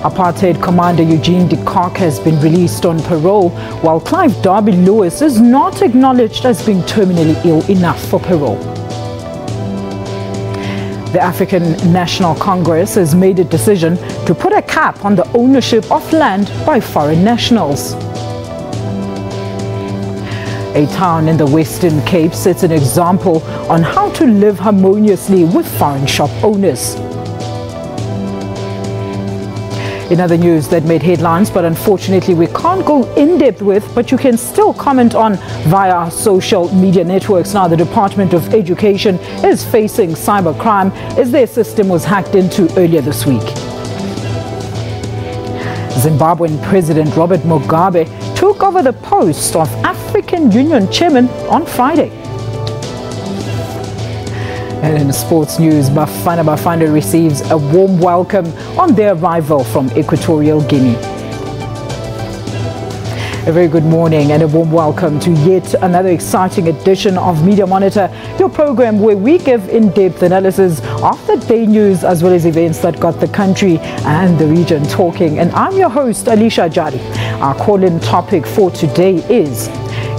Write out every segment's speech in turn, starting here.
Apartheid commander Eugene de Kock has been released on parole, while Clive Derby-Lewis is not acknowledged as being terminally ill enough for parole. The African National Congress has made a decision to put a cap on the ownership of land by foreign nationals. A town in the Western Cape sets an example on how to live harmoniously with foreign shop owners. In other news that made headlines, but unfortunately we can't go in depth with, but you can still comment on via our social media networks. Now, the Department of Education is facing cybercrime as their system was hacked into earlier this week. Zimbabwean President Robert Mugabe took over the post of African Union Chairman on Friday. And in sports news, Bafana Bafana receives a warm welcome on their arrival from Equatorial Guinea. A very good morning and a warm welcome to yet another exciting edition of Media Monitor, your program where we give in-depth analysis of the day news as well as events that got the country and the region talking. And I'm your host, Alicia Jari. Our call-in topic for today is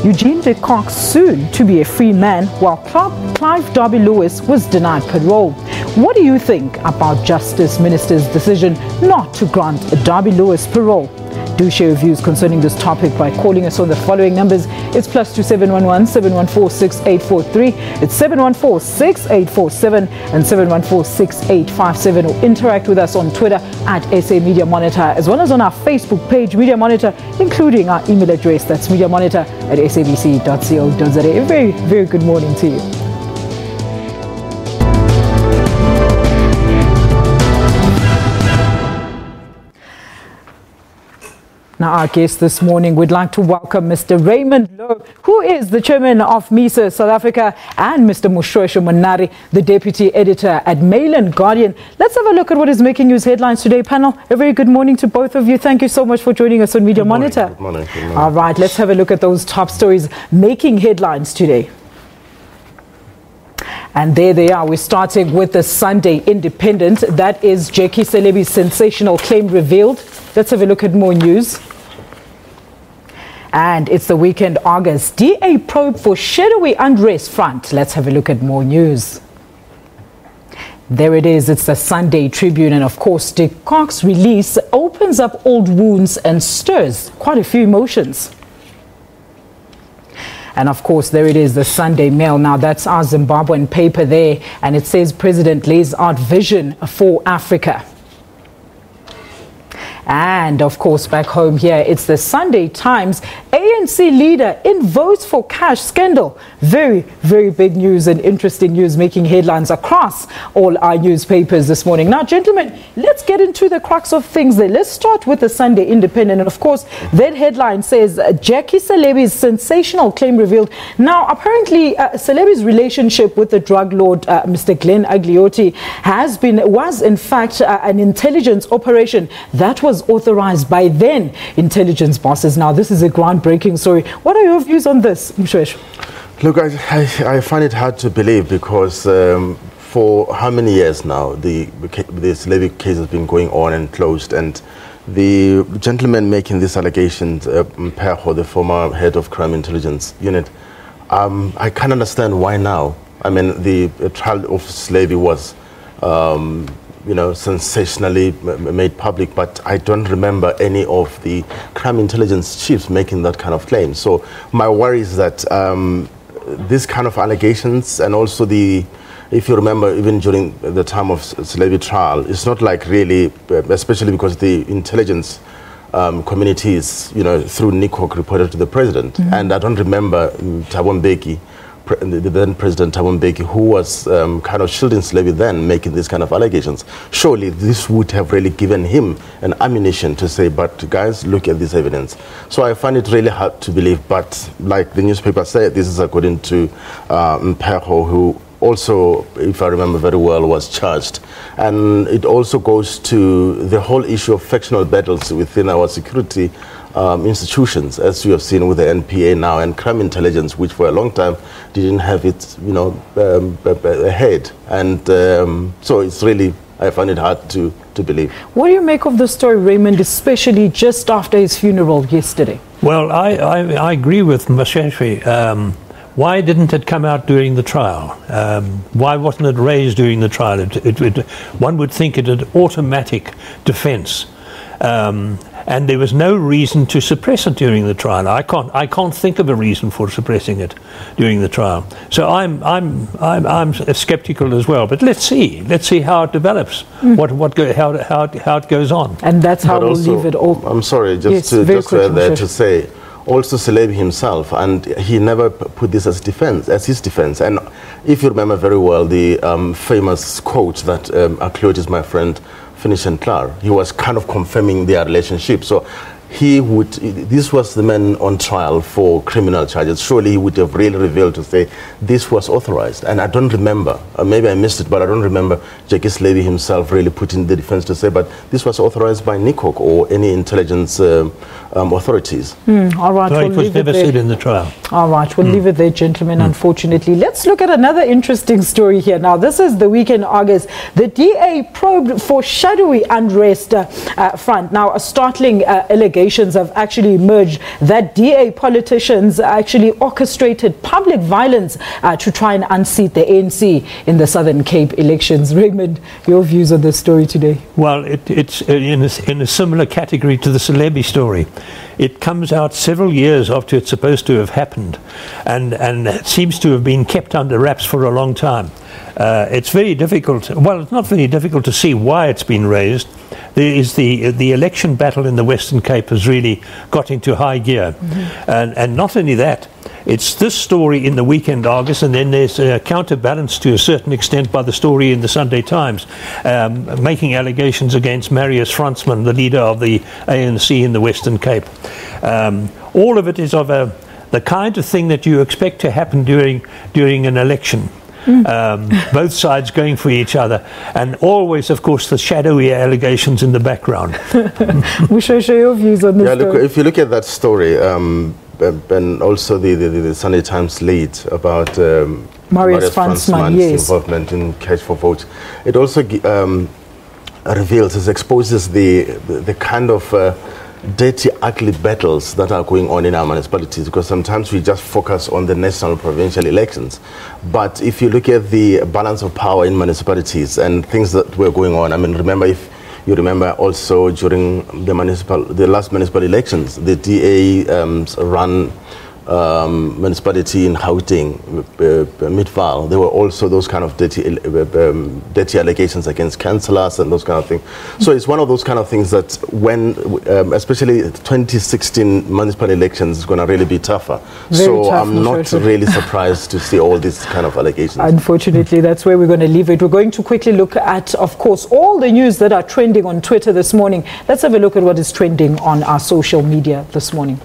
Eugene de Kock soon to be a free man, while Clive Derby-Lewis was denied parole. What do you think about Justice Minister's decision not to grant Derby-Lewis parole? Do share your views concerning this topic by calling us on the following numbers. It's +2 711 714 6843. It's 714 6847 and 714 6857. Or interact with us on Twitter at SA Media Monitor, as well as on our Facebook page, Media Monitor, including our email address. That's mediamonitor@sabc.co.za. A very, very good morning to you. Now, our guest this morning, we'd like to welcome Mr. Raymond Lowe, who is the chairman of MISA South Africa, and Mr. Mushweshe Monari, the deputy editor at Mail and Guardian. Let's have a look at what is making news headlines today, panel. A very good morning to both of you. Thank you so much for joining us on Media Monitor. Good morning. Good morning. All right, let's have a look at those top stories making headlines today. And there they are. We're starting with the Sunday Independent. That is Jackie Celebi's sensational claim revealed. Let's have a look at more news. And it's the Weekend August. DA probe for shadowy unrest front. Let's have a look at more news. There it is. It's the Sunday Tribune. And of course, de Kock's release opens up old wounds and stirs quite a few emotions. And of course, there it is, the Sunday Mail. Now, that's our Zimbabwean paper there. And it says President lays out vision for Africa. And of course, back home here, it's the Sunday Times. ANC leader in votes for cash scandal. Very, very big news and interesting news making headlines across all our newspapers this morning. Now, gentlemen, let's get into the crux of things there. Let's start with the Sunday Independent. And of course, that headline says Jackie Celebi's sensational claim revealed. Now, apparently, Celebi's relationship with the drug lord, Mr. Glenn Agliotti, was in fact an intelligence operation that was authorized by then intelligence bosses. Now, this is a groundbreaking story. What are your views on this, Mushweshe? Look, I find it hard to believe because for how many years now this Levy case has been going on and closed, and the gentleman making these allegations, Perho, the former head of Crime Intelligence Unit, I can't understand why now. I mean, the trial of Levy was sensationally made public, but I don't remember any of the crime intelligence chiefs making that kind of claim. So my worry is that these kind of allegations, and also if you remember, even during the time of Celebi trial, it's not like really, especially because the intelligence communities, through NICOC reported to the president. Mm-hmm. And I don't remember Thabo Mbeki, the then President Thabo Mbeki, who was kind of shielding Celebi then, making these kind of allegations. Surely this would have really given him an ammunition to say, but guys, look at this evidence. So I find it really hard to believe, but like the newspaper said, this is according to Mpeho, who also, if I remember very well, was charged. And it also goes to the whole issue of factional battles within our security institutions, as you have seen with the NPA now, and crime intelligence, which for a long time didn't have its, ahead. And so it's really, I find it hard to believe. What do you make of the story, Raymond, especially just after his funeral yesterday? Well, I agree with Masheshwe. Why didn't it come out during the trial? Why wasn't it raised during the trial? One would think it an automatic defense. And there was no reason to suppress it during the trial. I can't think of a reason for suppressing it during the trial. So I'm skeptical as well. But let's see how it develops. How it goes on. And that's how we'll leave it all. I'm sorry, just to add there to say, also Selebi himself, and he never put this as his defense. And if you remember very well the famous quote that Akliot, my friend, finished in Clar, he was kind of confirming their relationship. So this was the man on trial for criminal charges. Surely he would have really revealed to say this was authorized. And I don't remember, maybe I missed it, but I don't remember Jackie Levy himself really putting the defense to say, but this was authorized by NICOC or any intelligence authorities. All right, so it was never said in the trial. All right, we'll leave it there, gentlemen, unfortunately. Let's look at another interesting story here. Now, this is the week in August. The DA probed for shadowy unrest front. Now, a startling allegations have actually emerged that DA politicians actually orchestrated public violence to try and unseat the ANC in the Southern Cape elections. Raymond, your views on this story today? Well, it's in a similar category to the Selebi story. It comes out several years after it's supposed to have happened, and it seems to have been kept under wraps for a long time. It's very difficult. Well, it's not very difficult to see why it's been raised. There is the election battle in the Western Cape has really got into high gear, and not only that. It's this story in the Weekend Argus, and then there's a counterbalance to a certain extent by the story in the Sunday Times, making allegations against Marius Fransman, the leader of the ANC in the Western Cape. All of it is of the kind of thing that you expect to happen during an election. Both sides going for each other, and always, of course, the shadowy allegations in the background. We shall show your views on this. Yeah, look, if you look at that story, and also the Sunday Times lead about Marius Fransman's involvement in Catch for Vote, it also reveals, it exposes the kind of dirty, ugly battles that are going on in our municipalities, because sometimes we just focus on the national provincial elections. But if you look at the balance of power in municipalities and things that were going on, I mean, remember, if you remember also during the last municipal elections, the DA ran municipality in Gauteng, Midvaal. There were also those kind of dirty allegations against councillors and those kind of things. So it's one of those kind of things that when, especially 2016 municipal elections, is going to really be tougher. So I'm not really surprised to see all these kind of allegations. Unfortunately, that's where we're going to leave it. We're going to quickly look at, of course, all the news that are trending on Twitter this morning. Let's have a look at what is trending on our social media this morning.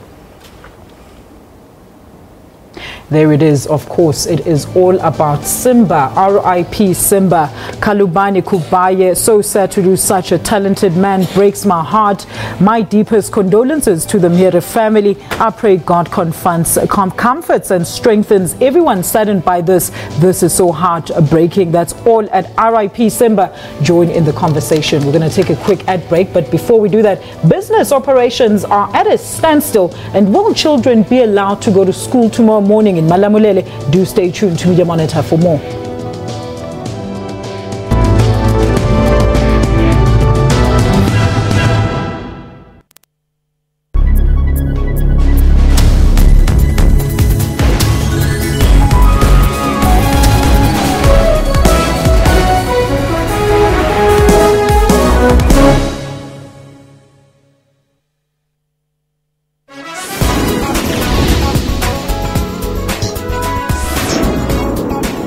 There it is, of course, it is all about Simba, R.I.P. Simba, Kalubani Kubaye. So sad to lose such a talented man, breaks my heart. My deepest condolences to the Mhere family. I pray God comforts and strengthens everyone saddened by this. This is so heartbreaking. That's all at R.I.P. Simba. Join in the conversation. We're going to take a quick ad break, but before we do that, business operations are at a standstill, and will children be allowed to go to school tomorrow morning in Malamulele? Do stay tuned to Media Monitor for more.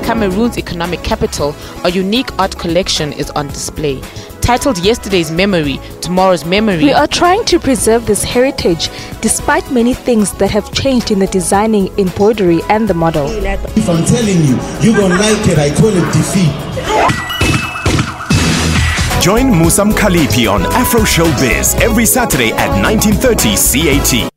Cameroon's economic capital, a unique art collection is on display. Titled Yesterday's Memory, Tomorrow's Memory. We are trying to preserve this heritage despite many things that have changed in the designing, embroidery and the model. If I'm telling you, you don't like it, I call it defeat. Join Musam Khalipi on Afro Showbiz every Saturday at 19:30 CAT.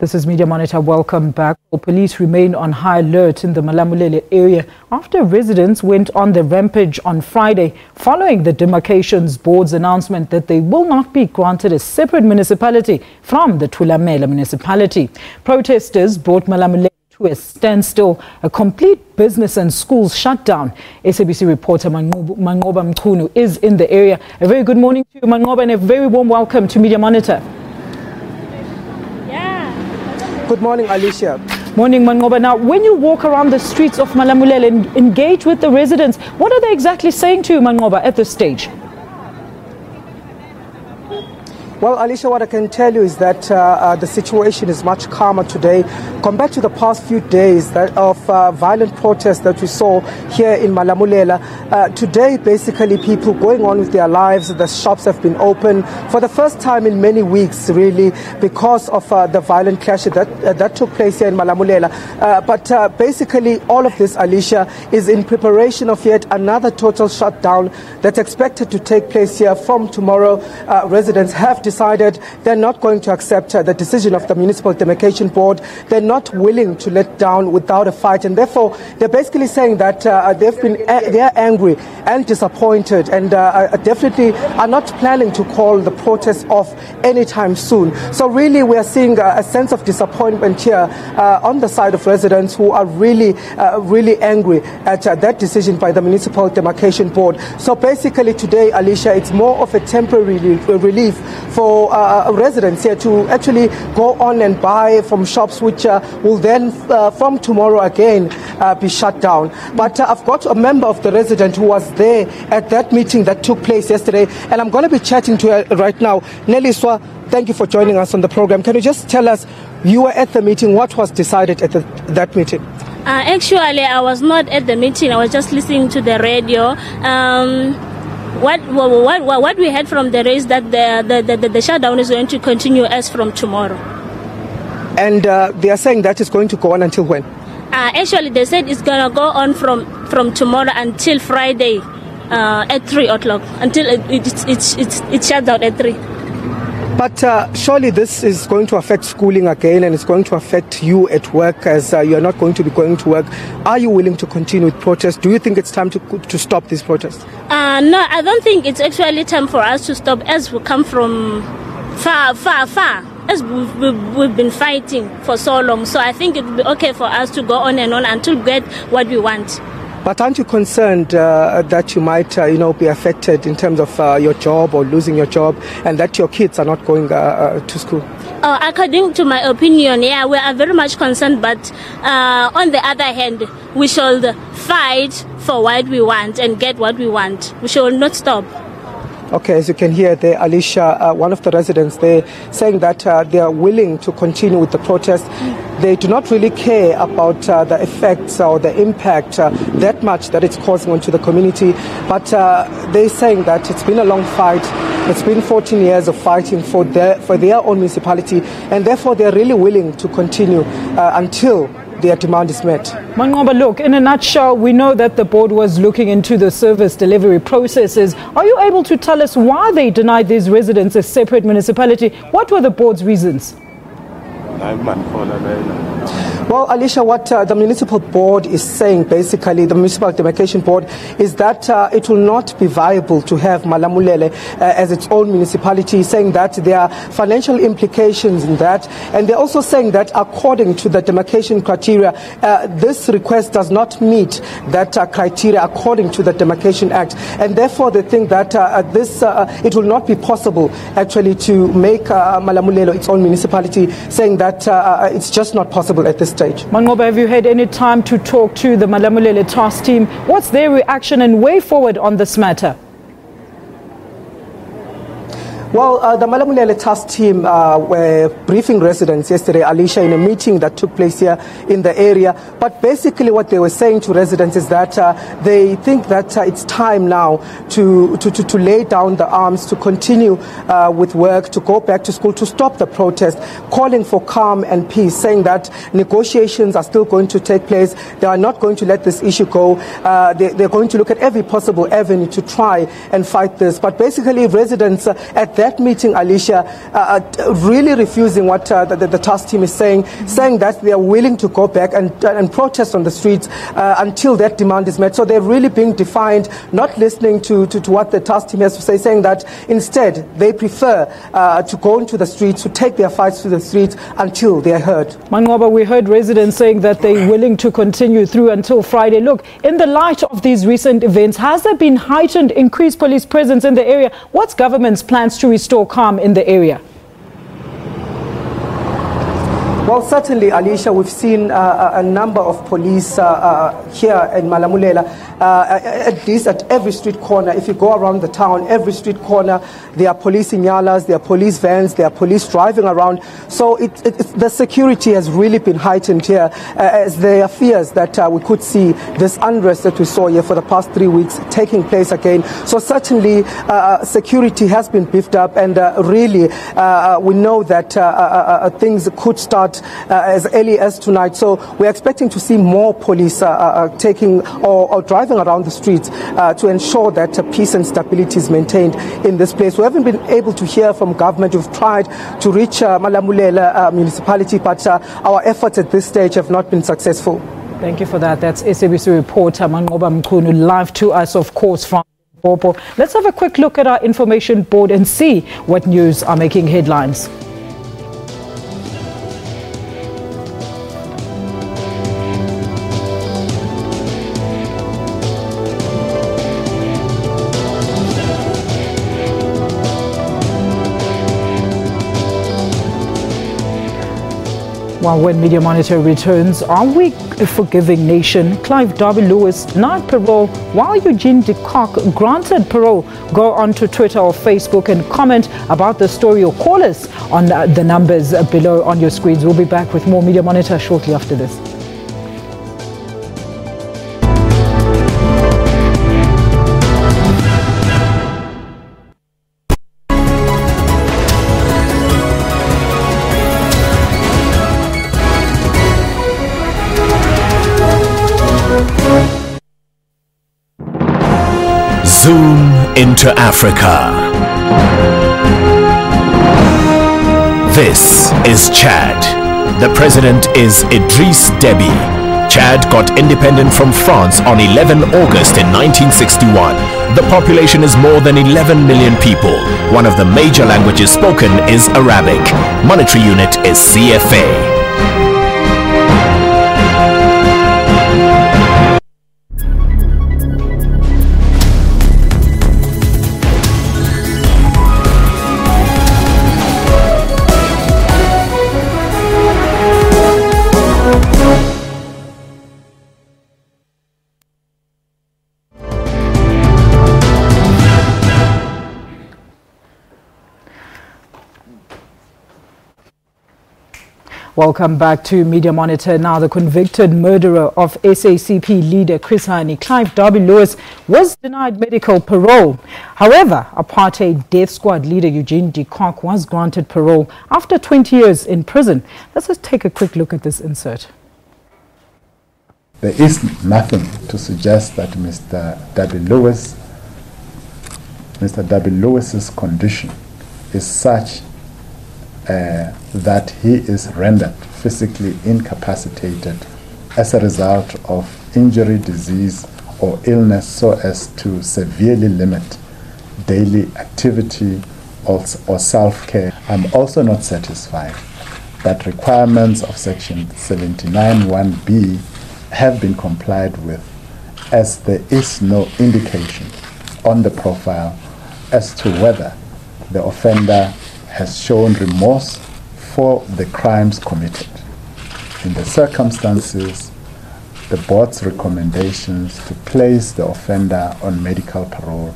This is Media Monitor. Welcome back. Police remain on high alert in the Malamulele area after residents went on the rampage on Friday following the Demarcations Board's announcement that they will not be granted a separate municipality from the Thulamela municipality. Protesters brought Malamulele to a standstill, a complete business and schools shutdown. SABC reporter Mangoba Mchunu is in the area. A very good morning to you, Mangoba, and a very warm welcome to Media Monitor. Good morning, Alicia. Morning, Mangoba. Now, when you walk around the streets of Malamulele and engage with the residents, what are they exactly saying to you, Mangoba, at this stage? Well, Alicia, what I can tell you is that the situation is much calmer today compared to the past few days of violent protests that we saw here in Malamulele. Today, basically, people going on with their lives. The shops have been open for the first time in many weeks, really, because of the violent clash that took place here in Malamulele. But basically, all of this, Alicia, is in preparation of yet another total shutdown that's expected to take place here from tomorrow. Residents have decided they're not going to accept the decision of the Municipal Demarcation Board. They're not willing to let down without a fight, and therefore they're basically saying that they're angry and disappointed, and definitely are not planning to call the protest off anytime soon. So really we are seeing a sense of disappointment here on the side of residents who are really angry at that decision by the Municipal Demarcation Board. So basically today, Alicia, it's more of a temporary relief for residents here to actually go on and buy from shops which will then from tomorrow again be shut down. But I've got a member of the resident who was there at that meeting that took place yesterday, and I'm going to be chatting to her right now. Neliswa, thank you for joining us on the program. Can you just tell us, you were at the meeting, what was decided at that meeting? Actually, I was not at the meeting. I was just listening to the radio. What we heard from the race that the shutdown is going to continue as from tomorrow. And they are saying that is going to go on until when? Actually, they said it's going to go on from tomorrow until Friday at 3 o'clock, until it shuts down at 3. But surely this is going to affect schooling again, and it's going to affect you at work, as you are not going to be going to work. Are you willing to continue with protests? Do you think it's time to stop these protests? No, I don't think it's actually time for us to stop, as we come from far, as we've been fighting for so long. So I think it would be okay for us to go on and on until we get what we want. But aren't you concerned that you might, be affected in terms of your job or losing your job, and that your kids are not going to school? According to my opinion, yeah, we are very much concerned. But on the other hand, we should fight for what we want and get what we want. We should not stop. Okay, as you can hear there, Alicia, one of the residents there, saying that they are willing to continue with the protest. They do not really care about the effects or the impact that much that it's causing onto the community. But they're saying that it's been a long fight. It's been 14 years of fighting for their own municipality, and therefore they're really willing to continue until their demand is met. Mangoba, look, in a nutshell, we know that the board was looking into the service delivery processes. Are you able to tell us why they denied these residents a separate municipality? What were the board's reasons? Well, Alicia, what the municipal board is saying, basically, the Municipal Demarcation Board, is that it will not be viable to have Malamulele as its own municipality, saying that there are financial implications in that. And they're also saying that according to the demarcation criteria, this request does not meet that criteria according to the Demarcation Act. And therefore, they think that it will not be possible, actually, to make Malamulele its own municipality, saying that it's just not possible at this stage. Mangoba, have you had any time to talk to the Malamulele task team? What's their reaction and way forward on this matter? Well, the Malamulele task team were briefing residents yesterday, Alicia, in a meeting that took place here in the area. But basically what they were saying to residents is that they think that it's time now to lay down the arms, to continue with work, to go back to school, to stop the protest, calling for calm and peace, saying that negotiations are still going to take place. They are not going to let this issue go. They're going to look at every possible avenue to try and fight this. But basically residents at that that meeting, Alicia, really refusing what the task team is saying that they are willing to go back and protest on the streets until that demand is met. So they're really being defiant, not listening to what the task team has to say, saying that instead they prefer to go into the streets, to take their fights to the streets until they are heard. Mangoba, we heard residents saying that they're willing to continue through until Friday. Look, in the light of these recent events, has there been heightened, increased police presence in the area? What's government's plans to restore calm in the area? Well, certainly, Alicia, we've seen a number of police here in Malamulela, at least at every street corner. If you go around the town, every street corner, there are police inyalas, there are police vans, there are police driving around. So the security has really been heightened here, as there are fears that we could see this unrest that we saw here for the past 3 weeks taking place again. So certainly, security has been beefed up, and really, we know that things could start as early as tonight. So we're expecting to see more police taking or driving around the streets to ensure that peace and stability is maintained in this place. We haven't been able to hear from government. We've tried to reach Malamulela municipality, but our efforts at this stage have not been successful. Thank you for that. That's SABC reporter Mangoba Mkhunu, live to us, of course, from Popo. Let's have a quick look at our information board and see what news are making headlines. Well, when Media Monitor returns, are we a forgiving nation? Clive Derby-Lewis denied parole while Eugene de Kock granted parole. Go on to Twitter or Facebook and comment about the story, or call us on the numbers below on your screens. We'll be back with more Media Monitor shortly after this. Zoom into Africa. This is Chad. The president is Idriss Déby. Chad got independent from France on 11 August in 1961. The population is more than 11 million people. One of the major languages spoken is Arabic. Monetary unit is CFA. Welcome back to Media Monitor. Now, the convicted murderer of SACP leader Chris Hani, Clive Derby-Lewis, was denied medical parole. However, apartheid death squad leader Eugene de Kock was granted parole after 20 years in prison. Let's just take a quick look at this insert. There is nothing to suggest that Mr. Derby-Lewis's condition is such that he is rendered physically incapacitated as a result of injury, disease, or illness so as to severely limit daily activity or self-care. I'm also not satisfied that requirements of Section 79(1)(b) have been complied with, as there is no indication on the profile as to whether the offender has shown remorse for the crimes committed. In the circumstances, the board's recommendations to place the offender on medical parole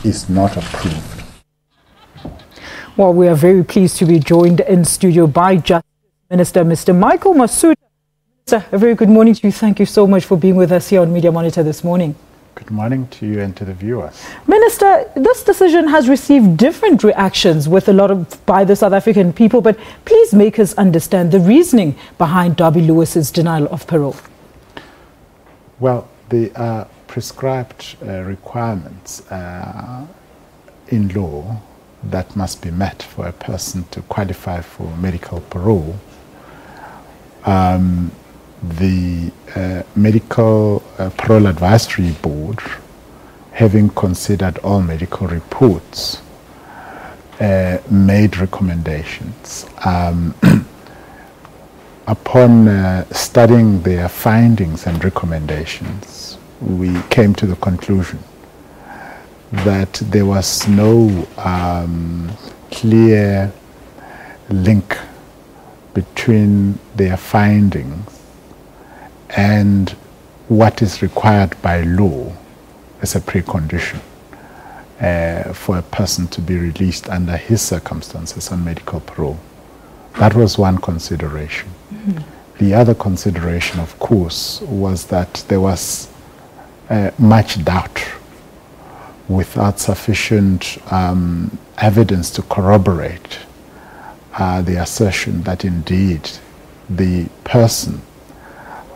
is not approved. Well, we are very pleased to be joined in studio by Justice Minister Mr. Michael Masuta. Minister, a very good morning to you. Thank you so much for being with us here on Media Monitor this morning. Good morning to you and to the viewers. Minister, this decision has received different reactions by the South African people, but please make us understand the reasoning behind Derby-Lewis's denial of parole. Well, the prescribed requirements in law that must be met for a person to qualify for medical parole, the Medical Parole Advisory Board, having considered all medical reports, made recommendations. Upon studying their findings and recommendations, we came to the conclusion that there was no clear link between their findings and what is required by law as a precondition for a person to be released under his circumstances on medical parole. That was one consideration. Mm-hmm. The other consideration, of course, was that there was much doubt without sufficient evidence to corroborate the assertion that indeed the person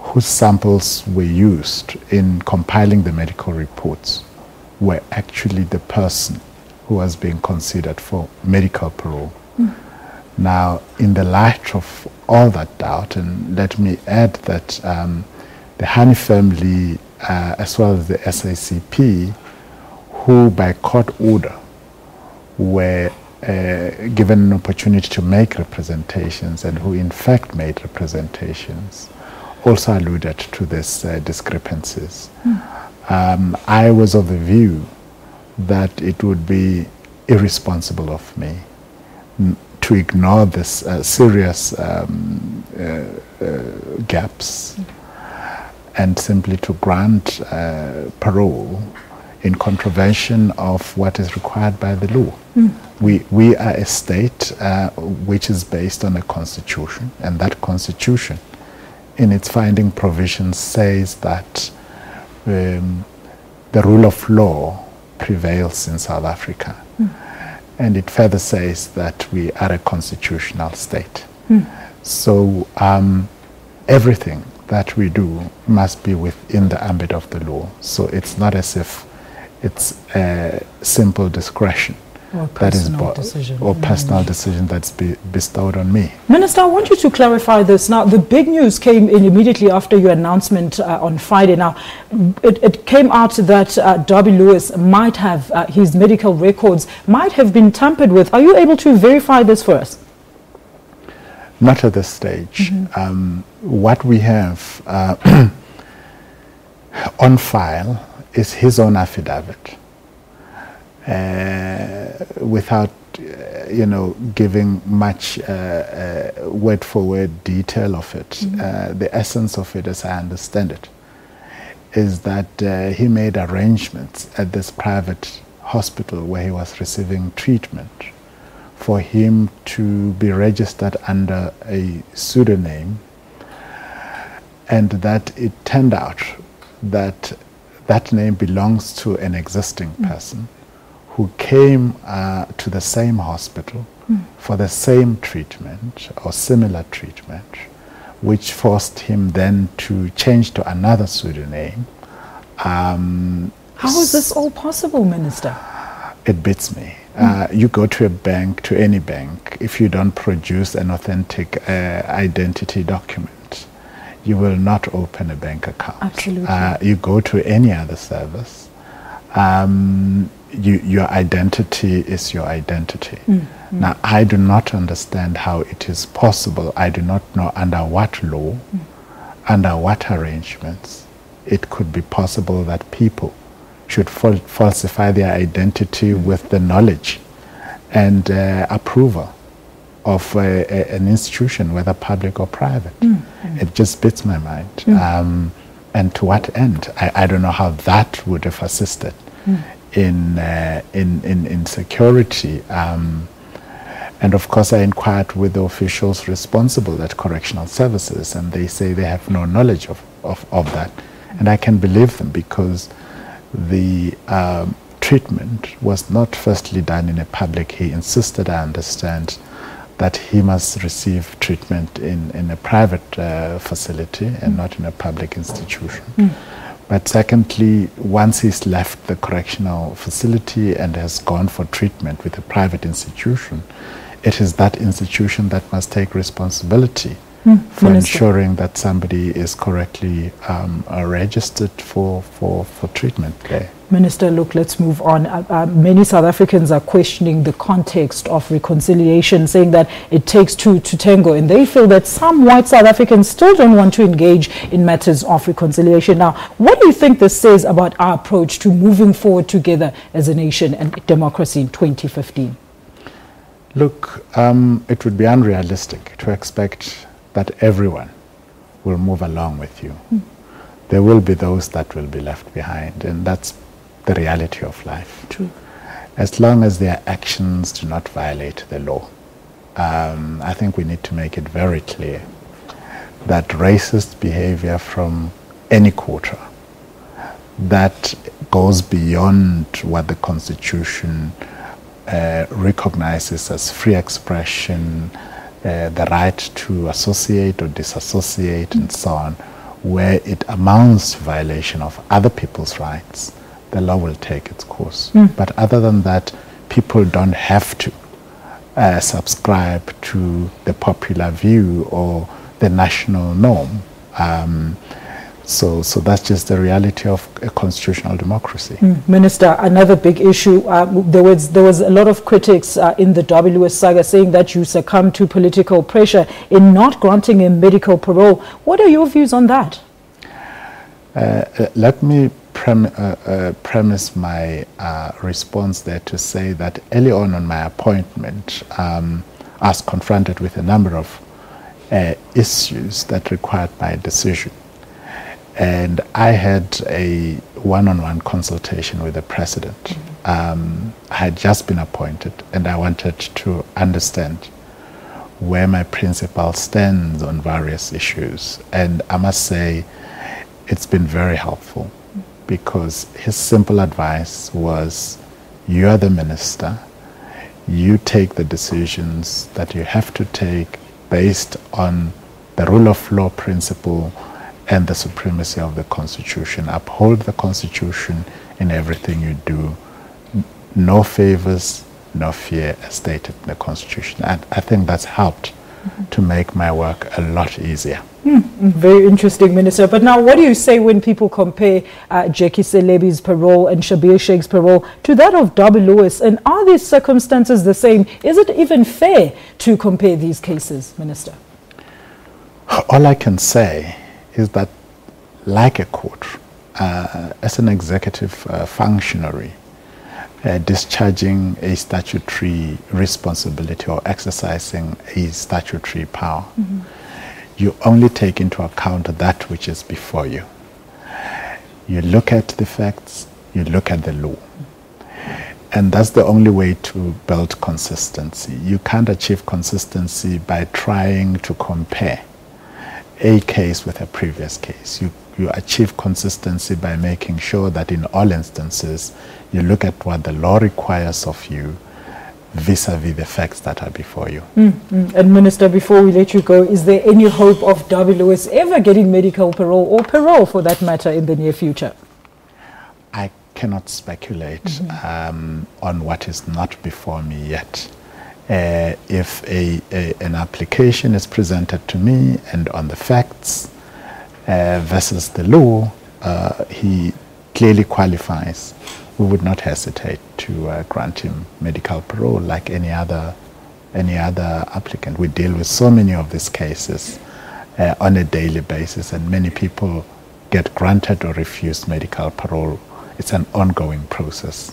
whose samples were used in compiling the medical reports were actually the person who was being considered for medical parole. Mm. Now, in the light of all that doubt, and let me add that the Hani family, as well as the SACP, who by court order were given an opportunity to make representations and who in fact made representations, also alluded to these discrepancies. Mm. I was of the view that it would be irresponsible of me to ignore this serious gaps and simply to grant parole in contravention of what is required by the law. Mm. We are a state which is based on a constitution, and that constitution in its finding provisions says that the rule of law prevails in South Africa. Mm. And it further says that we are a constitutional state. Mm. So everything that we do must be within the ambit of the law. So it's not as if it's a simple discretion or personal decision that's bestowed on me. Minister, I want you to clarify this. Now, the big news came in immediately after your announcement on Friday. Now, it came out that Darby Lewis might have, his medical records might have been tampered with. Are you able to verify this for us? Not at this stage. Mm-hmm. What we have on file is his own affidavit. Without, giving much word-for-word detail of it. Mm-hmm. The essence of it, as I understand it, is that he made arrangements at this private hospital where he was receiving treatment for him to be registered under a pseudonym, and that it turned out that that name belongs to an existing person who came to the same hospital for the same treatment or similar treatment, which forced him then to change to another pseudonym. How is this all possible, Minister? It beats me. You go to a bank, to any bank, if you don't produce an authentic identity document, you will not open a bank account. Absolutely. You go to any other service, your identity is your identity. Mm-hmm. Now, I do not understand how it is possible. I do not know under what law, under what arrangements it could be possible that people should falsify their identity with the knowledge and approval of an institution, whether public or private. Mm-hmm. It just beats my mind. Mm-hmm. And to what end? I don't know how that would have assisted in security. And of course, I inquired with the officials responsible at correctional services, and they say they have no knowledge of that. And I can believe them, because the treatment was not firstly done in a public. He insisted, I understand, that he must receive treatment in a private facility and not in a public institution. But secondly, once he's left the correctional facility and has gone for treatment with a private institution, it is that institution that must take responsibility for ensuring that somebody is correctly registered for treatment there. Minister, look, let's move on. Many South Africans are questioning the context of reconciliation, saying that it takes two to tango, and they feel that some white South Africans still don't want to engage in matters of reconciliation. Now, what do you think this says about our approach to moving forward together as a nation and democracy in 2015? Look, it would be unrealistic to expect that everyone will move along with you. There will be those that will be left behind, and that's the reality of life. True. As long as their actions do not violate the law. I think we need to make it very clear that racist behavior from any quarter that goes beyond what the Constitution recognizes as free expression, the right to associate or disassociate and so on, where it amounts to violation of other people's rights, the law will take its course. But other than that, people don't have to subscribe to the popular view or the national norm. So that's just the reality of a constitutional democracy. Minister, another big issue, there was a lot of critics in the WS saga saying that you succumbed to political pressure in not granting him medical parole. What are your views on that? Let me premise my response there to say that early on my appointment, I was confronted with a number of issues that required my decision. And I had a one-on-one consultation with the president. I had just been appointed, and I wanted to understand where my principal stands on various issues. And I must say, it's been very helpful, because his simple advice was, you are the minister, you take the decisions that you have to take based on the rule of law principle and the supremacy of the Constitution. Uphold the Constitution in everything you do. No favors, no fear, as stated in the Constitution. And I think that's helped to make my work a lot easier. Very interesting, Minister. But now, what do you say when people compare Jackie Celebi's parole and Shabir Sheikh's parole to that of Dabi Lewis? And are these circumstances the same? Is it even fair to compare these cases, Minister? All I can say is that, like a court, as an executive functionary, discharging a statutory responsibility or exercising a statutory power, you only take into account that which is before you. You look at the facts, you look at the law. And that's the only way to build consistency. You can't achieve consistency by trying to compare a case with a previous case. You achieve consistency by making sure that in all instances you look at what the law requires of you vis-a-vis the facts that are before you. And Minister, before we let you go, is there any hope of Dabi Lewis ever getting medical parole, or parole for that matter, in the near future? I cannot speculate on what is not before me yet. If an application is presented to me and on the facts versus the law, he clearly qualifies, we would not hesitate to grant him medical parole like any other applicant. We deal with so many of these cases on a daily basis, and many people get granted or refused medical parole. It's an ongoing process.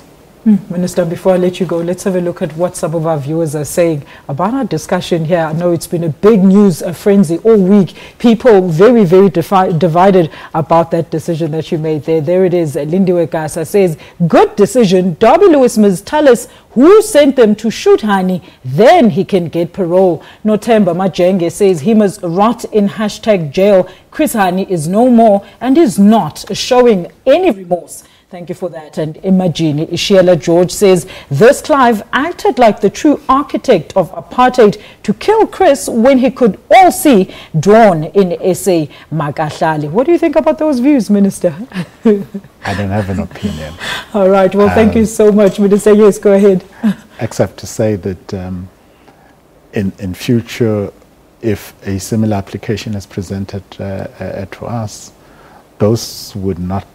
Minister, before I let you go, let's have a look at what some of our viewers are saying about our discussion here. I know it's been a big news frenzy all week. People very, very divided about that decision that you made there. There it is. Lindiwe Gasa says, good decision. Dabi Lewis must tell us who sent them to shoot Hani, then he can get parole. Notemba Majenge says he must rot in #jail. Chris Hani is no more and is not showing any remorse. Thank you for that. And Imagine Sheila George says, this Clive acted like the true architect of apartheid to kill Chris when he could all see dawn in SA Magahlali. What do you think about those views, Minister? I don't have an opinion. All right. Well, thank you so much, Minister. Yes, go ahead. Except to say that in future, if a similar application is presented to us, those would not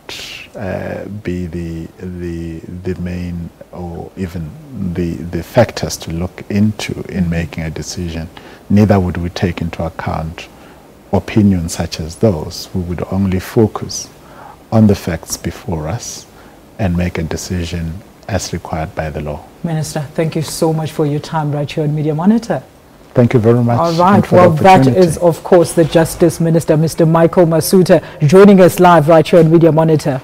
be the main or even the factors to look into in making a decision. Neither would we take into account opinions such as those. We would only focus on the facts before us and make a decision as required by the law. Minister, thank you so much for your time right here on Media Monitor. Thank you very much. All right. Well, that is, of course, the Justice Minister, Mr. Michael Masuta, joining us live right here on Media Monitor.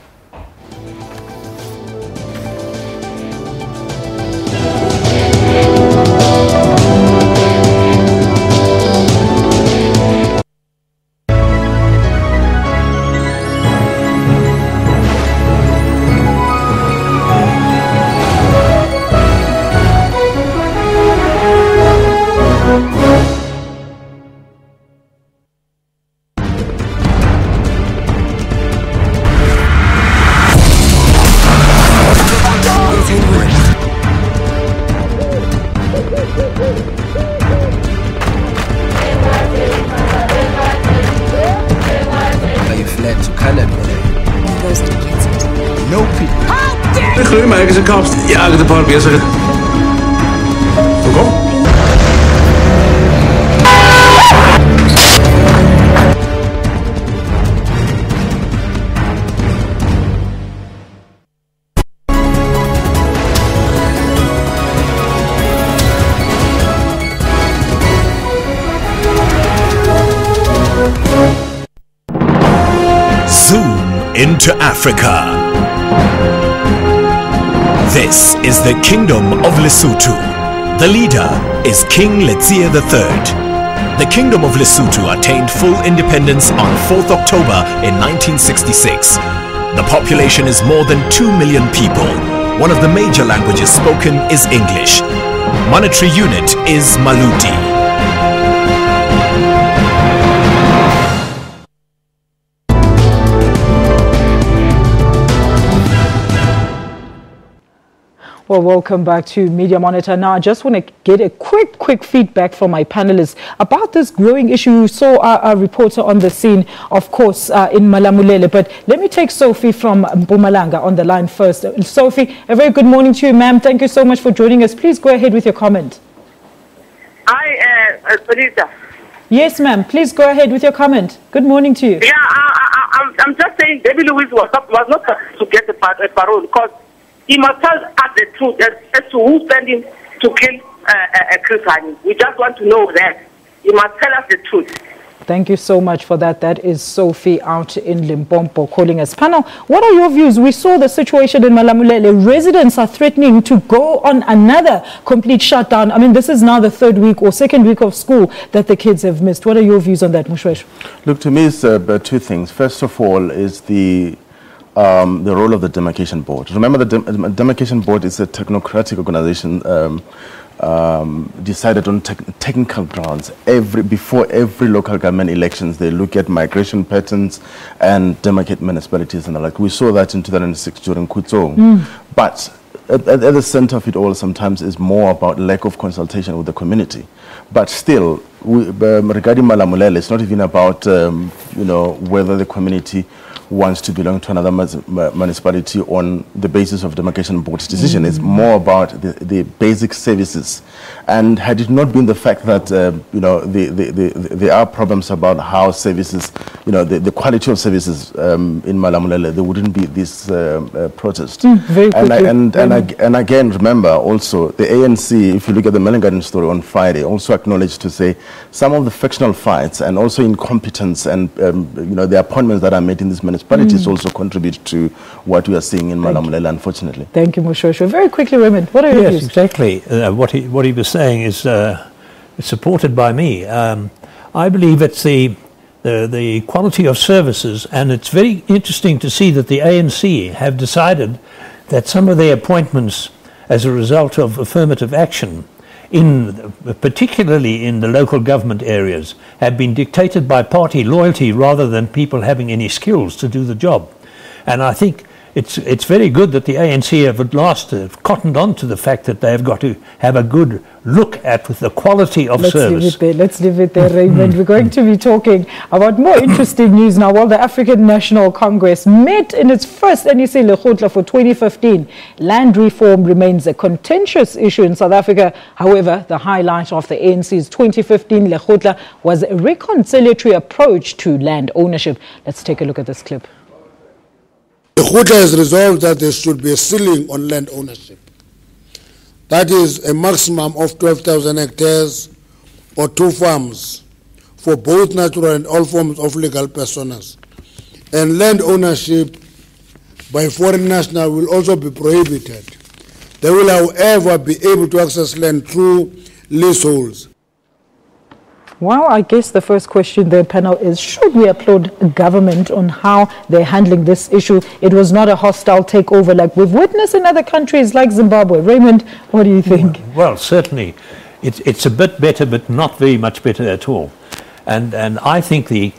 Ja, de paar bezig. Kom. Zoom into Africa. This is the Kingdom of Lesotho. The leader is King Letsie III. The Kingdom of Lesotho attained full independence on 4th October in 1966. The population is more than 2 million people. One of the major languages spoken is English. Monetary unit is Maluti. Well, welcome back to Media Monitor. Now, I just want to get a quick feedback from my panelists about this growing issue. You saw our reporter on the scene, of course, in Malamulele. But let me take Sophie from Mpumalanga on the line first. Sophie, a very good morning to you, ma'am. Thank you so much for joining us. Please go ahead with your comment. Hi, Polita. Yes, ma'am. Please go ahead with your comment. Good morning to you. Yeah, I'm just saying Debbie Lewis was not supposed to get a parole because he must tell us the truth as to who's standing to kill Chris Hani. We just want to know that. He must tell us the truth. Thank you so much for that. That is Sophie out in Limpopo calling us. Panel, what are your views? We saw the situation in Malamulele. Residents are threatening to go on another complete shutdown. I mean, this is now the third week or second week of school that the kids have missed. What are your views on that, Mushweshu? Look, to me, it's two things. First of all, is the role of the Demarcation Board. Remember, the Demarcation Board is a technocratic organization decided on technical grounds. Before every local government elections, they look at migration patterns and demarcate municipalities and the like. We saw that in 2006 during Kutsong. But at the center of it all sometimes is more about lack of consultation with the community. But still, regarding Malamulele, it's not even about whether the community wants to belong to another municipality on the basis of Demarcation Board's decision. It's more about the basic services. And had it not been the fact that there are problems about how services, the quality of services in Malamulele, there wouldn't be this protest. Very quickly. And again, remember also the ANC, if you look at the Melon story on Friday, also acknowledged to say some of the factional fights and also incompetence and the appointments that are made in these municipalities also contribute to what we are seeing in Malamulele, unfortunately. Thank you, Mushweshu. Very quickly, Raymond, what are your views? Yes, exactly. What he was saying is supported by me. I believe it's the the quality of services, and it's very interesting to see that the ANC have decided that some of their appointments as a result of affirmative action, particularly in the local government areas, have been dictated by party loyalty rather than people having any skills to do the job. And I think it's very good that the ANC have at last cottoned on to the fact that they have got to have a good look at with the quality of service. Let's leave it there, Raymond. We're going to be talking about more interesting news now. Well, the African National Congress met in its first NEC Lekgotla for 2015. Land reform remains a contentious issue in South Africa. However, the highlight of the ANC's 2015 Lekgotla was a reconciliatory approach to land ownership. Let's take a look at this clip. The Lekgotla has resolved that there should be a ceiling on land ownership. That is a maximum of 12,000 hectares or 2 farms for both natural and all forms of legal personas. And land ownership by foreign nationals will also be prohibited. They will, however, be able to access land through leaseholds. Well, I guess the first question there, panel, is should we applaud the government on how they're handling this issue? It was not a hostile takeover like we've witnessed in other countries like Zimbabwe. Raymond, what do you think? Well, certainly. It's a bit better, but not very much better at all. And I think the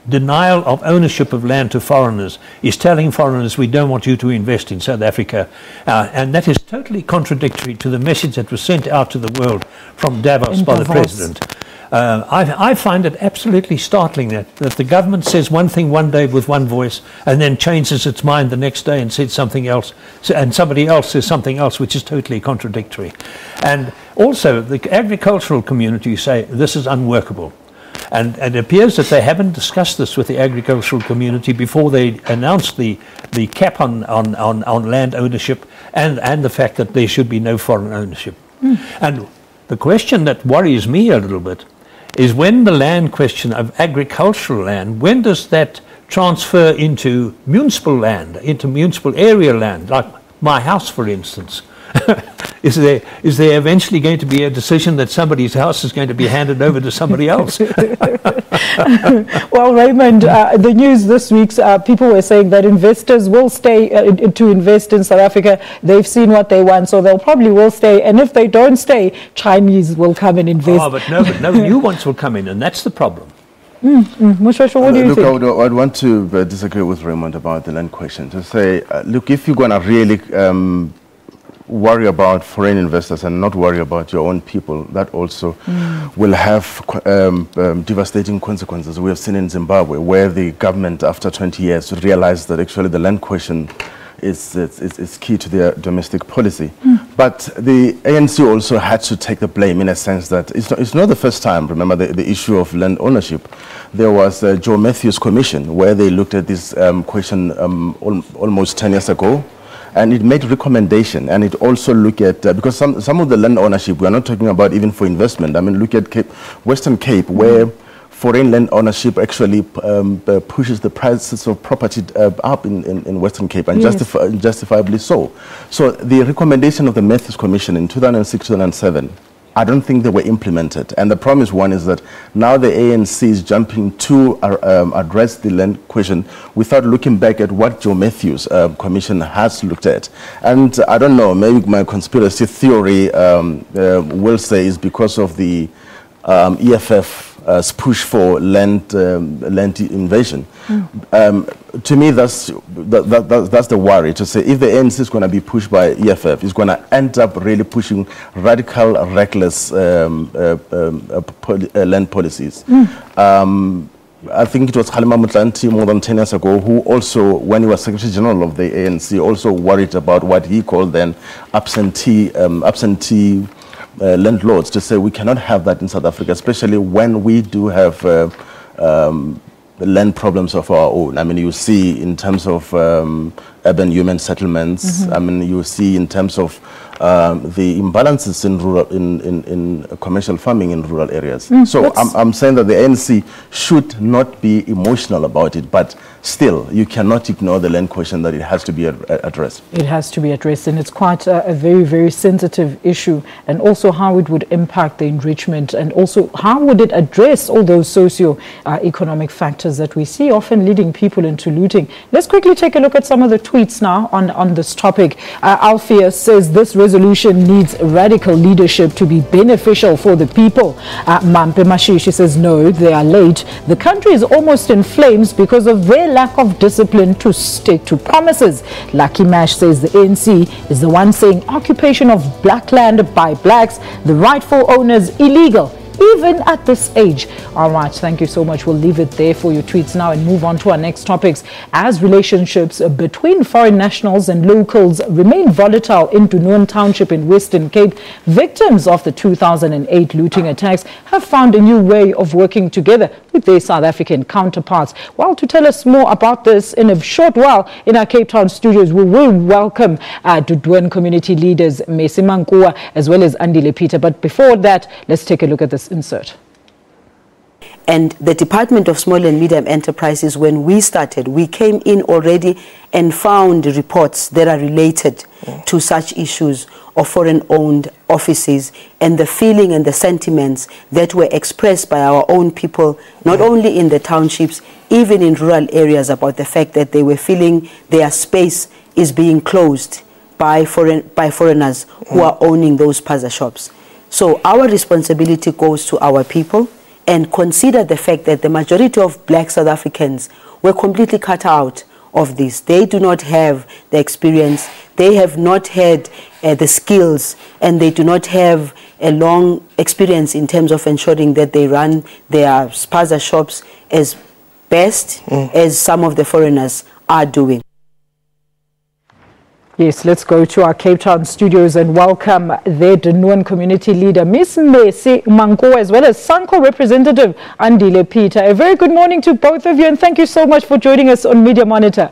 denial of ownership of land to foreigners is telling foreigners we don't want you to invest in South Africa. And that is totally contradictory to the message that was sent out to the world from Davos by the President. I find it absolutely startling that the government says one thing one day with one voice and then changes its mind the next day and says something else, and somebody else says something else which is totally contradictory. And also the agricultural community say this is unworkable. And it appears that they haven't discussed this with the agricultural community before they announced the cap on land ownership and the fact that there should be no foreign ownership. And the question that worries me a little bit is when the land question of agricultural land, when does that transfer into municipal land, into municipal area land, like my house, for instance? Is there eventually going to be a decision that somebody's house is going to be handed over to somebody else? Well, Raymond, the news this week, people were saying that investors will stay to invest in South Africa. They've seen what they want, so they'll probably will stay. And if they don't stay, Chinese will come and invest. Oh, but no new ones will come in, and that's the problem. Mushasho, what do you think? I'd want to disagree with Raymond about the land question. To say, look, if you're going to really worry about foreign investors and not worry about your own people, that also will have devastating consequences. We have seen in Zimbabwe where the government, after 20 years, realized that actually the land question is key to their domestic policy. But the ANC also had to take the blame in a sense that it's not the first time. Remember the issue of land ownership. There was a Joe Matthews Commission where they looked at this question almost 10 years ago. And it made recommendation, and it also looked at, because some of the land ownership, we are not talking about even for investment. I mean, look at Western Cape, where foreign land ownership actually pushes the prices of property up in Western Cape, and justifiably so. So the recommendation of the Matthews Commission in 2006-2007, I don't think they were implemented. And the promise one is that now the ANC is jumping to address the land question without looking back at what Joe Matthews Commission has looked at. And I don't know, maybe my conspiracy theory will say is because of the EFF's push for land invasion. To me, that's the worry, to say if the ANC is going to be pushed by EFF, it's going to end up really pushing radical, reckless land policies. I think it was Halima Mutlanti more than 10 years ago who also, when he was Secretary General of the ANC, also worried about what he called then absentee landlords, to say we cannot have that in South Africa, especially when we do have land problems of our own. I mean, you see in terms of urban human settlements, I mean, you see in terms of the imbalances in rural, in commercial farming in rural areas. So I'm saying that the ANC should not be emotional about it, but still, you cannot ignore the land question that it has to be addressed. It has to be addressed, and it's quite a very, very sensitive issue, and also how it would impact the enrichment, and also how would it address all those socio-economic factors that we see often leading people into looting. Let's quickly take a look at some of the tweets now on this topic. Alfia says this resolution needs radical leadership to be beneficial for the people. Mampe Mashishi says no, they are late. The country is almost in flames because of their lack of discipline to stick to promises. Lucky Mash says the ANC is the one saying occupation of black land by blacks, the rightful owners illegal, even at this age. All right, thank you so much. We'll leave it there for your tweets now and move on to our next topics. As relationships between foreign nationals and locals remain volatile in Dunoon Township in Western Cape, victims of the 2008 looting attacks have found a new way of working together with their South African counterparts. Well, to tell us more about this in a short while in our Cape Town studios, we will welcome Dunoon community leaders Messi Mankua as well as Andile Peter. But before that, let's take a look at this insert. And the Department of Small and Medium Enterprises, when we started, we came in already and found reports that are related to such issues of foreign-owned offices and the feeling and the sentiments that were expressed by our own people, not only in the townships, even in rural areas, about the fact that they were feeling their space is being closed by foreigners who are owning those plaza shops. So our responsibility goes to our people, and consider the fact that the majority of black South Africans were completely cut out of this. They do not have the experience, they have not had the skills, and they do not have a long experience in terms of ensuring that they run their spaza shops as best as some of the foreigners are doing. Yes, let's go to our Cape Town studios and welcome their Dunoon community leader, Ms. Messi Mankua, as well as Sanko representative Andile Peter. A very good morning to both of you, and thank you so much for joining us on Media Monitor.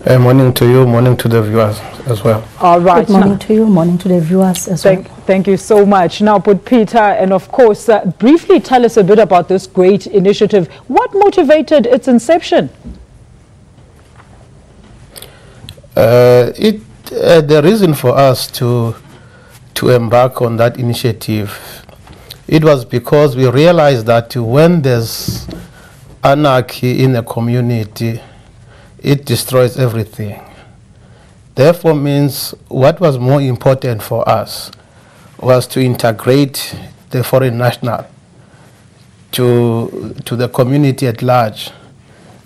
Morning to you, morning to the viewers as well. All right. Good morning to you, morning to the viewers as well. Thank you so much. Now, but Peter, and of course, briefly tell us a bit about this great initiative. What motivated its inception? The reason for us to embark on that initiative, it was because we realized that when there's anarchy in a community, it destroys everything. Therefore means what was more important for us was to integrate the foreign national to the community at large,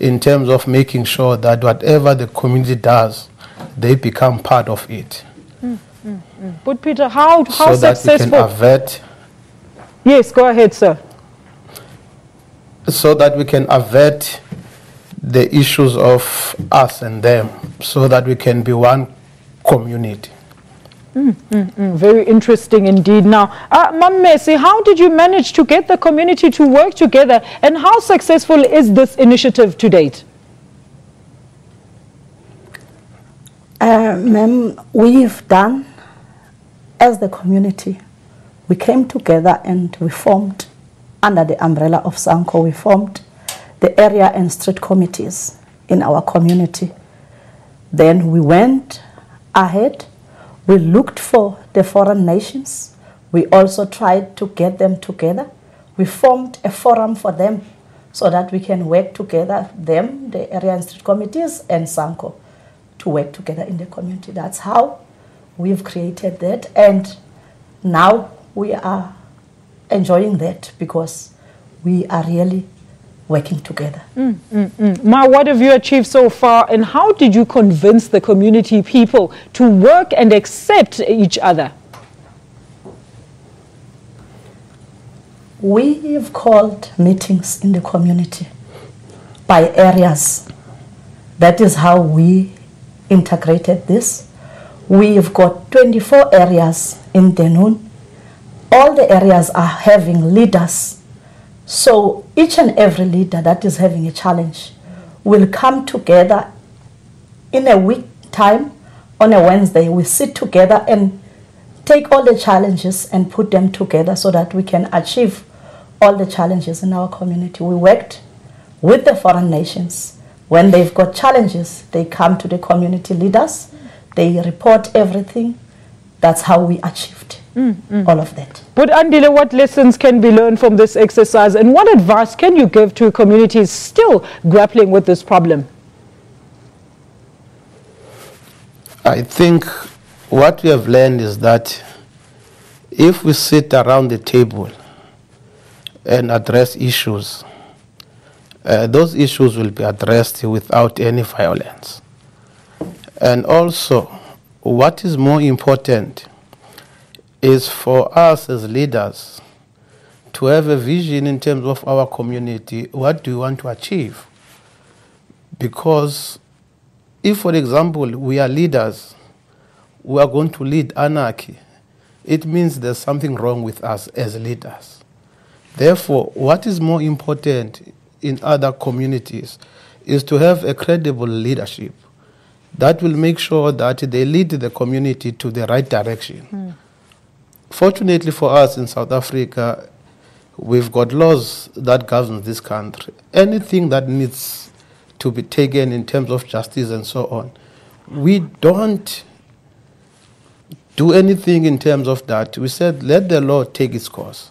in terms of making sure that whatever the community does, they become part of it. But Peter, how so successful? That we can avert. Yes, go ahead, sir. So that we can avert the issues of us and them, so that we can be one community. Very interesting indeed. Now, Mam Messi, how did you manage to get the community to work together, and how successful is this initiative to date? Ma'am, we've done, as the community, we came together and we formed, under the umbrella of Sanko, we formed the area and street committees in our community. Then we went ahead, we looked for the foreign nations. We also tried to get them together. We formed a forum for them so that we can work together, them, the area and street committees, and Sanko, to work together in the community. That's how we've created that, and now we are enjoying that because we are really working together. Ma, what have you achieved so far, and how did you convince the community people to work and accept each other? We've called meetings in the community by areas. That is how we integrated this. We've got 24 areas in Dunoon. All the areas are having leaders. So each and every leader that is having a challenge will come together in a week time on a Wednesday, we sit together and take all the challenges and put them together so that we can achieve all the challenges in our community. We worked with the foreign nations. When they've got challenges, they come to the community leaders, they report everything. That's how we achieved all of that. But Andile, what lessons can be learned from this exercise, and what advice can you give to communities still grappling with this problem? I think what we have learned is that if we sit around the table and address issues, those issues will be addressed without any violence. And also, what is more important is for us as leaders to have a vision in terms of our community. What do we want to achieve? Because if, for example, we are leaders, we are going to lead anarchy, it means there's something wrong with us as leaders. Therefore, what is more important in other communities is to have a credible leadership that will make sure that they lead the community to the right direction. Fortunately for us in South Africa, we've got laws that govern this country. Anything that needs to be taken in terms of justice and so on, we don't do anything in terms of that. We said, let the law take its course.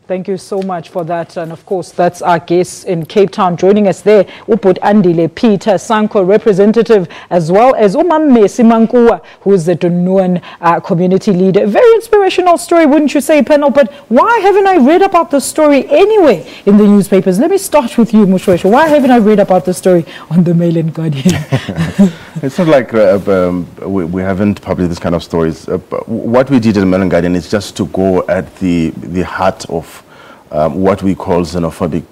Thank you so much for that. And of course, that's our guest in Cape Town. Joining us there, Uput Andile Peter, Sanko representative, as well as Umame Simankua, who is the Donuan community leader. A very inspirational story, wouldn't you say, panel? But why haven't I read about this story anyway in the newspapers? Let me start with you, Mushwesho. Why haven't I read about this story on the Mail and Guardian? It's not like we haven't published this kind of stories. What we did in Mail and Guardian is just to go at the heart of what we call xenophobic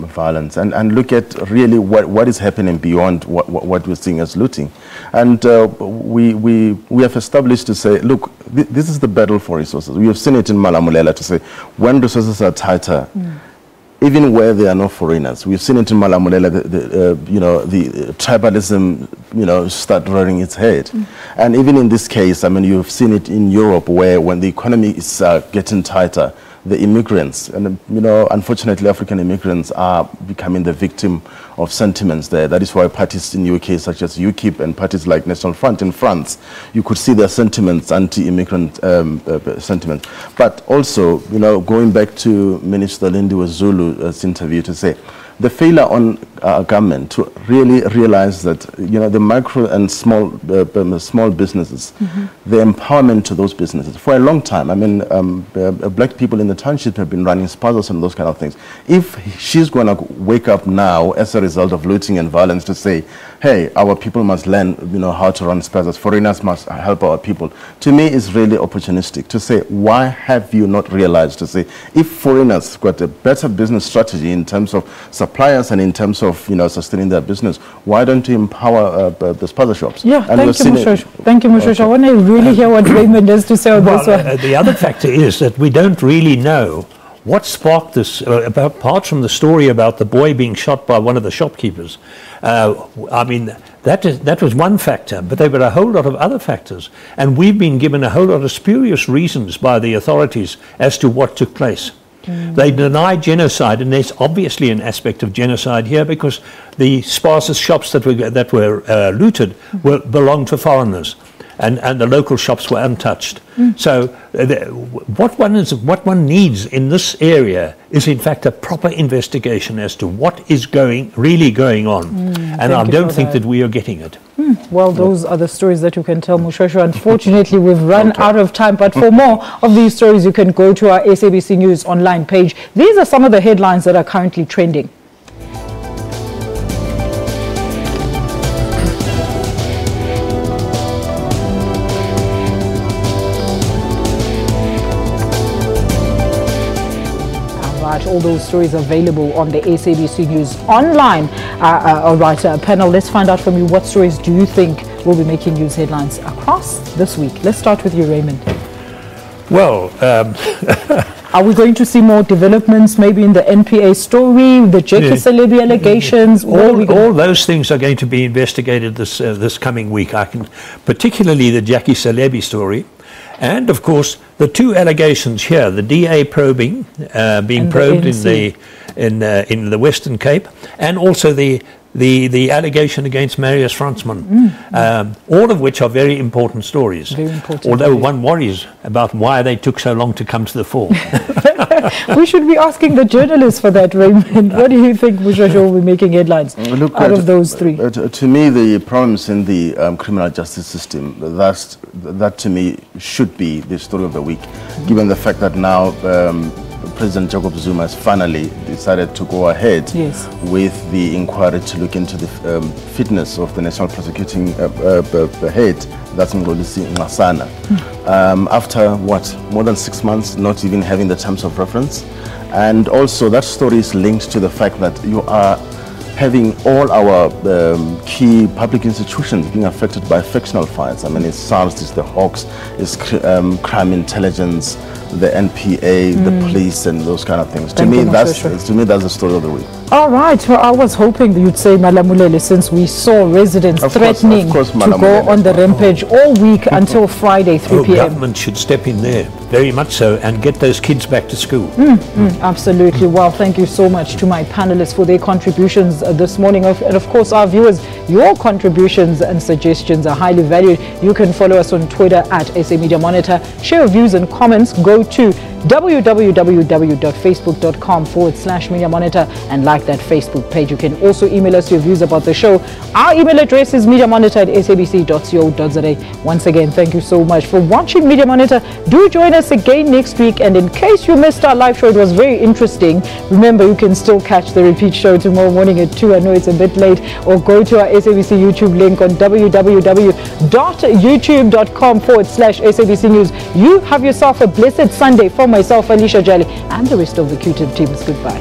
violence and look at really what is happening beyond what we're seeing as looting. And we have established to say, look, this is the battle for resources. We have seen it in Malamulela to say, when resources are tighter, even where there are no foreigners. We've seen it in Malamulela, the tribalism, start rearing its head. And even in this case, I mean, you've seen it in Europe where when the economy is getting tighter, the immigrants, and unfortunately African immigrants are becoming the victim of sentiments there. That is why parties in UK such as UKIP and parties like National Front in France, you could see their sentiments, anti-immigrant sentiments. But also, going back to Minister Lindiwe Zulu's interview to say, the failure on our government to really realize that the micro and small businesses, the empowerment to those businesses for a long time. I mean, black people in the township have been running spazas and those kind of things. If she's going to wake up now as a result of looting and violence to say, hey, our people must learn, how to run spazas, foreigners must help our people, to me is really opportunistic to say, why have you not realized to say, if foreigners got a better business strategy in terms of suppliers and in terms of sustaining their business, why don't you empower the spaza shops? Yeah, and thank you, Mushwesho. Thank you, Mushwesho. I want to really hear what Raymond has to say on this one. The other factor is that we don't really know what sparked this, apart from the story about the boy being shot by one of the shopkeepers. I mean, that was one factor, but there were a whole lot of other factors. And we've been given a whole lot of spurious reasons by the authorities as to what took place. They deny genocide, and there's obviously an aspect of genocide here because the spaza shops that were looted belonged to foreigners, and the local shops were untouched. So what one needs in this area is in fact a proper investigation as to what is really going on, and I don't think that we are getting it. Well, those are the stories that you can tell, Mushwesho. Unfortunately, we've run out of time, but for more of these stories, you can go to our SABC News online page. These are some of the headlines that are currently trending. All those stories available on the SABC News online. All right, panel, let's find out from you, what stories do you think will be making news headlines across this week? Let's start with you, Raymond. Well, Are we going to see more developments maybe in the NPA story, the Jackie Celebi allegations? All those things are going to be investigated this coming week. Particularly the Jackie Celebi story. And of course, the two allegations here: the DA probing, being probed in the Western Cape, and also the allegation against Marius Fransman. All of which are very important stories. Very important. Although one worries about why they took so long to come to the fore. We should be asking the journalists for that, Raymond. What do you think, Mushasho, will be making headlines out of those three? To me, the problems in the criminal justice system, that to me should be the story of the week, given the fact that now President Jacob Zuma has finally decided to go ahead with the inquiry to look into the fitness of the National Prosecuting Head, that's Ngolisi Ngasana. After more than 6 months, not even having the terms of reference. And also that story is linked to the fact that you are having all our key public institutions being affected by factional fights. I mean, it's SARS, it's the Hawks, it's crime intelligence, the NPA, the police, and those kind of things. To me, that's the story of the week. All right. Well, I was hoping that you'd say Malamulele, since we saw residents threatening to go on the rampage all week until Friday, 3 p.m. Government should step in there, very much so, and get those kids back to school. Absolutely. Well, thank you so much to my panelists for their contributions this morning. And of course, our viewers, your contributions and suggestions are highly valued. You can follow us on Twitter at SA Media Monitor. Share your views and comments. Go to www.facebook.com/Media Monitor and like that Facebook page. You can also email us your views about the show. Our email address is mediamonitor@sabc.co.za. Once again, thank you so much for watching Media Monitor. Do join us again next week. And in case you missed our live show, it was very interesting. Remember, you can still catch the repeat show tomorrow morning at 2. I know it's a bit late. Or go to our SABC YouTube link on www.youtube.com/SABC News. You have yourself a blessed Sunday. From myself, Alicia Jali, and the rest of the QTIP team. Goodbye.